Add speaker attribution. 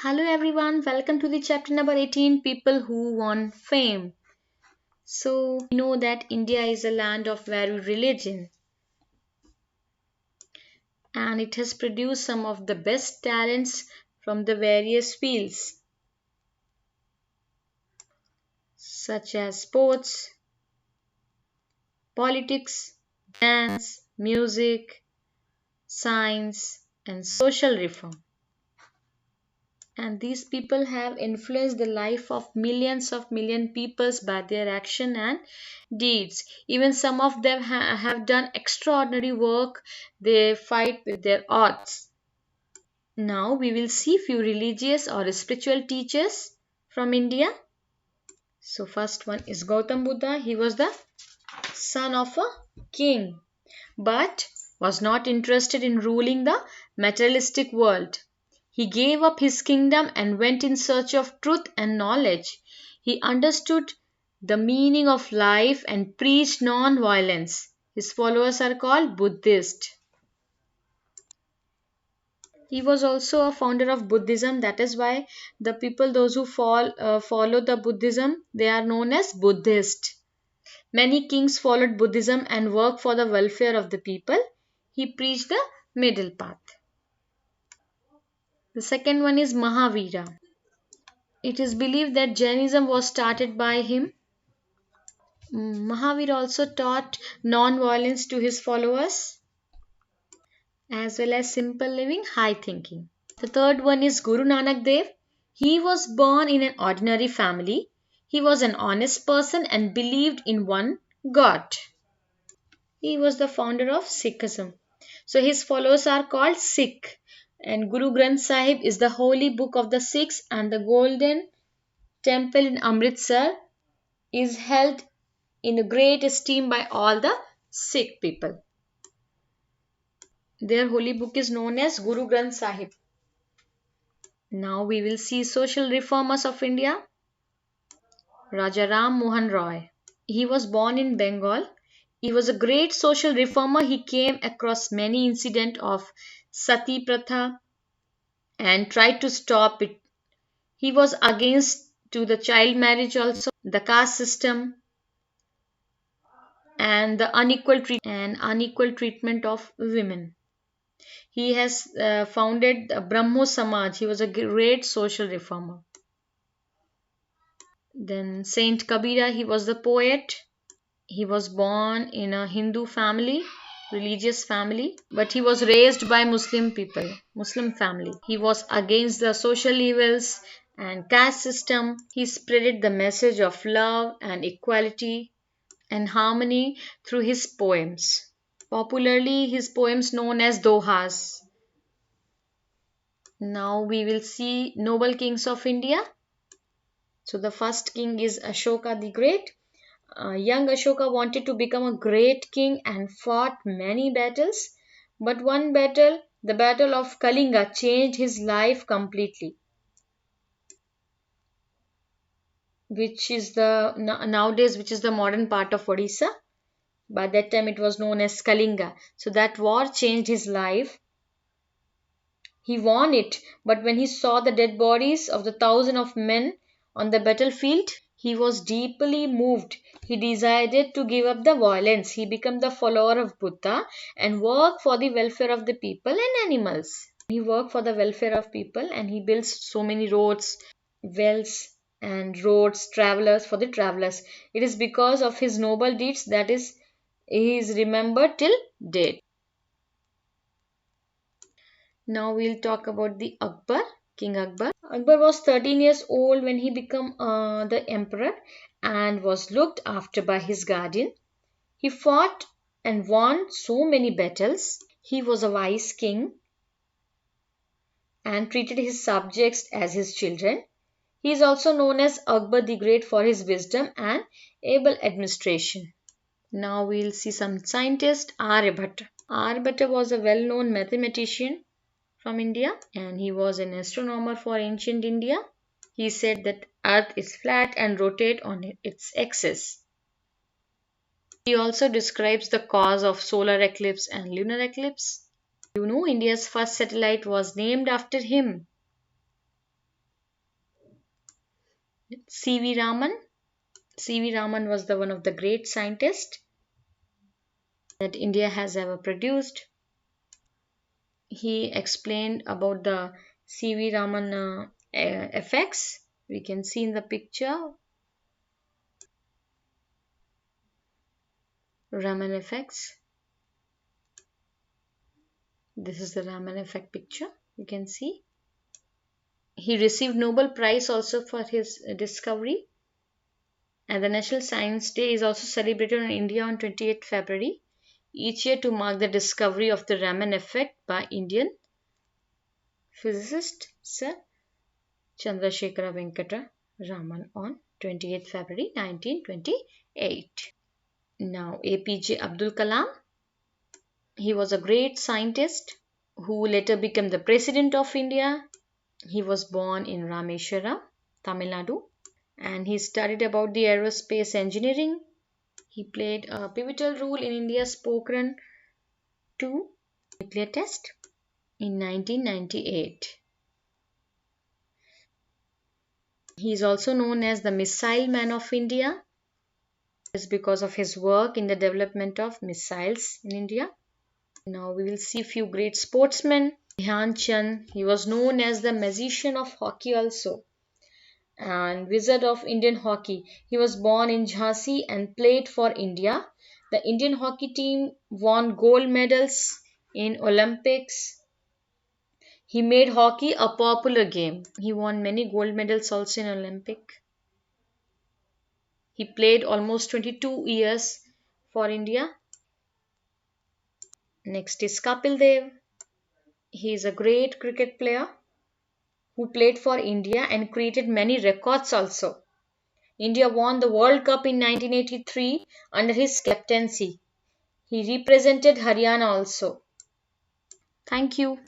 Speaker 1: Hello everyone, welcome to the chapter number 18, People Who Won Fame. So, we know that India is a land of varied religion and it has produced some of the best talents from the various fields such as sports, politics, dance, music, science, and social reform. And these people have influenced the life of millions of million peoples by their action and deeds. Even some of them have done extraordinary work. They fight with their odds. Now we will see few religious or spiritual teachers from India. So first one is Gautam Buddha. He was the son of a king but was not interested in ruling the materialistic world. He gave up his kingdom and went in search of truth and knowledge. He understood the meaning of life and preached non-violence. His followers are called Buddhists. He was also a founder of Buddhism. That is why the people, those who follow the Buddhism, they are known as Buddhist. Many kings followed Buddhism and worked for the welfare of the people. He preached the middle path. The second one is Mahavira. It is believed that Jainism was started by him. Mahavir also taught non-violence to his followers as well as simple living, high thinking. The third one is Guru Nanak Dev. He was born in an ordinary family. He was an honest person and believed in one God. He was the founder of Sikhism. So his followers are called Sikh. And Guru Granth Sahib is the holy book of the Sikhs, and the golden temple in Amritsar is held in great esteem by all the Sikh people. Their holy book is known as Guru Granth Sahib. Now we will see social reformers of India. Raja Ram Mohan Roy. He was born in Bengal. He was a great social reformer. He came across many incidents of Sati Pratha and tried to stop it. He was against to the child marriage also, the caste system, and the unequal treatment of women. He has founded Brahmo Samaj. He was a great social reformer. Then Saint Kabira, he was the poet. He was born in a Hindu family, religious family, but he was raised by Muslim people, Muslim family. He was against the social evils and caste system. He spread the message of love and equality and harmony through his poems. Popularly, his poems known as Dohas. Now we will see noble kings of India. So the first king is Ashoka the Great. Young Ashoka wanted to become a great king and fought many battles. But one battle, the battle of Kalinga, changed his life completely. Which is the nowadays, which is the modern part of Odisha. By that time it was known as Kalinga. So that war changed his life. He won it, but when he saw the dead bodies of the thousands of men on the battlefield, he was deeply moved. He decided to give up the violence. He became the follower of Buddha and worked for the welfare of the people and animals. He worked for the welfare of people and he built so many roads, wells, and roads, travelers for the travelers. It is because of his noble deeds that he is remembered till date. Now we'll talk about the Akbar, King Akbar. Akbar was 13 years old when he became the emperor and was looked after by his guardian. He fought and won so many battles. He was a wise king and treated his subjects as his children. He is also known as Akbar the Great for his wisdom and able administration. Now we'll see some scientists. Aryabhatta. Aryabhatta was a well-known mathematician from India and he was an astronomer for ancient India. He said that Earth is flat and rotate on its axis. He also describes the cause of solar eclipse and lunar eclipse. You know, India's first satellite was named after him. C.V. Raman. C.V. Raman was the one of the great scientists that India has ever produced. He explained about the C.V. Raman effects. We can see in the picture Raman effects. This is the Raman effect picture. You can see. He received Nobel Prize also for his discovery. And the National Science Day is also celebrated in India on 28th February each year to mark the discovery of the Raman effect by Indian physicist Sir Chandrasekhara Venkata Raman on 28th February 1928. Now APJ Abdul Kalam. He was a great scientist who later became the President of India. He was born in Rameshwaram, Tamil Nadu, and he studied about the aerospace engineering. He played a pivotal role in India's Pokhran 2 nuclear test in 1998. He is also known as the Missile Man of India. This is because of his work in the development of missiles in India. Now we will see a few great sportsmen. Dhyan Chand, he was known as the magician of hockey also, and wizard of Indian hockey. He was born in Jhansi and played for India. The Indian hockey team won gold medals in Olympics. He made hockey a popular game. He won many gold medals also in Olympic. He played almost 22 years for India. Next is Kapil Dev. He is a great cricket player who played for India and created many records also. India won the World Cup in 1983 under his captaincy. He represented Haryana also. Thank you.